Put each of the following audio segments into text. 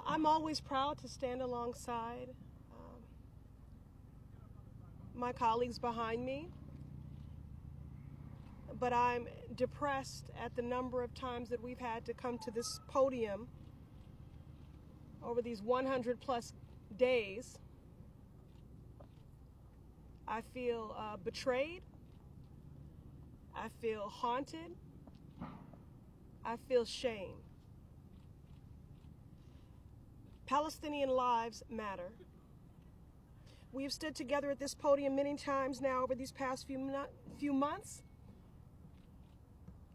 I'm always proud to stand alongside my colleagues behind me, but I'm depressed at the number of times that we've had to come to this podium over these 100+ days. I feel betrayed. I feel haunted. I feel shame. Palestinian lives matter. We have stood together at this podium many times now over these past few months,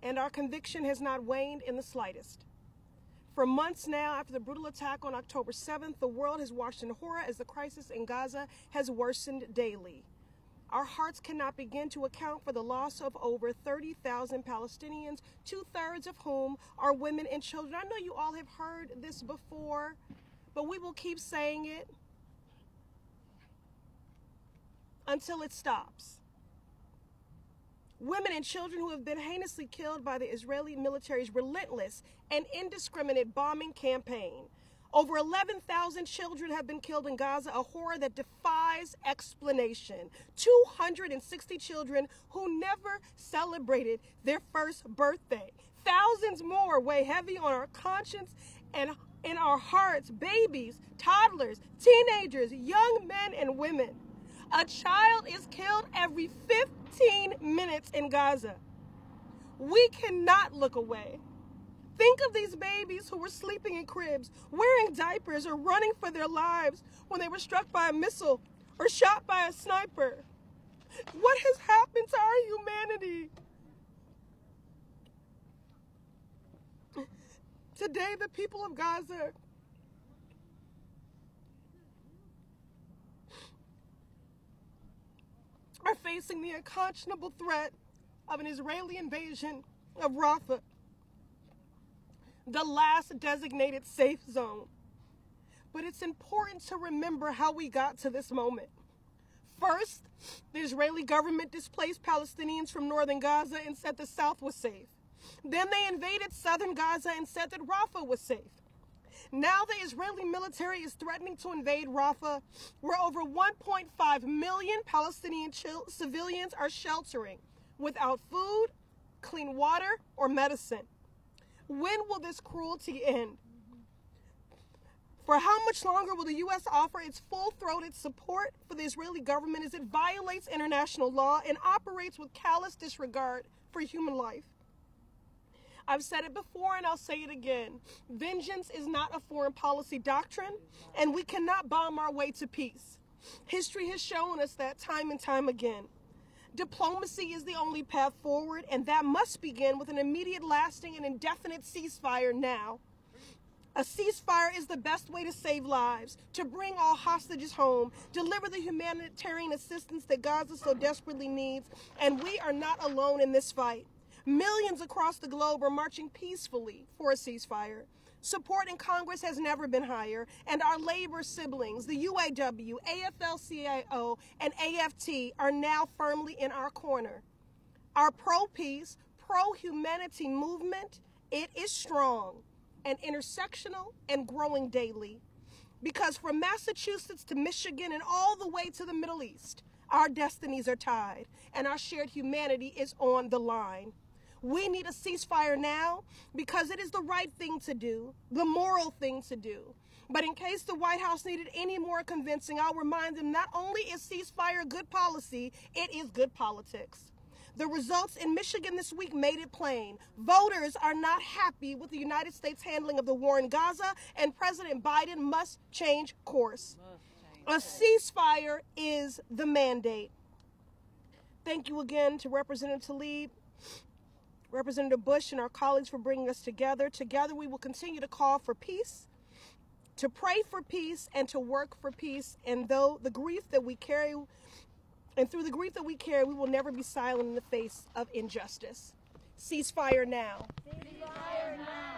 and our conviction has not waned in the slightest. For months now, after the brutal attack on October 7th, the world has watched in horror as the crisis in Gaza has worsened daily. Our hearts cannot begin to account for the loss of over 30,000 Palestinians, 2/3 of whom are women and children. I know you all have heard this before, but we will keep saying it until it stops. Women and children who have been heinously killed by the Israeli military's relentless and indiscriminate bombing campaign. Over 11,000 children have been killed in Gaza, a horror that defies explanation. 260 children who never celebrated their first birthday. Thousands more weigh heavy on our conscience and in our hearts. Babies, toddlers, teenagers, young men and women. A child is killed every 15 minutes in Gaza. We cannot look away. Think of these babies who were sleeping in cribs, wearing diapers, or running for their lives when they were struck by a missile or shot by a sniper. What has happened to our humanity? Today, the people of Gaza are facing the unconscionable threat of an Israeli invasion of Rafah, the last designated safe zone. But it's important to remember how we got to this moment. First, the Israeli government displaced Palestinians from northern Gaza and said the south was safe. Then they invaded southern Gaza and said that Rafah was safe. Now the Israeli military is threatening to invade Rafah, where over 1.5 million Palestinian civilians are sheltering without food, clean water, or medicine. When will this cruelty end? For how much longer will the U.S. offer its full-throated support for the Israeli government as it violates international law and operates with callous disregard for human life? I've said it before and I'll say it again. Vengeance is not a foreign policy doctrine, and we cannot bomb our way to peace. History has shown us that time and time again. Diplomacy is the only path forward, and that must begin with an immediate, lasting, and indefinite ceasefire now. A ceasefire is the best way to save lives, to bring all hostages home, deliver the humanitarian assistance that Gaza so desperately needs, and we are not alone in this fight. Millions across the globe are marching peacefully for a ceasefire. Support in Congress has never been higher, and our labor siblings, the UAW, AFL-CIO, and AFT, are now firmly in our corner. Our pro-peace, pro-humanity movement, it is strong and intersectional and growing daily. Because from Massachusetts to Michigan and all the way to the Middle East, our destinies are tied, and our shared humanity is on the line. We need a ceasefire now because it is the right thing to do, the moral thing to do. But in case the White House needed any more convincing, I'll remind them not only is ceasefire good policy, it is good politics. The results in Michigan this week made it plain. Voters are not happy with the United States handling of the war in Gaza, and President Biden must change course. A ceasefire is the mandate. Thank you again to Representative Tlaib, Representative Bush, and our colleagues for bringing us together. Together we will continue to call for peace, to pray for peace, and to work for peace. And through the grief that we carry, we will never be silent in the face of injustice. Ceasefire now. Ceasefire now.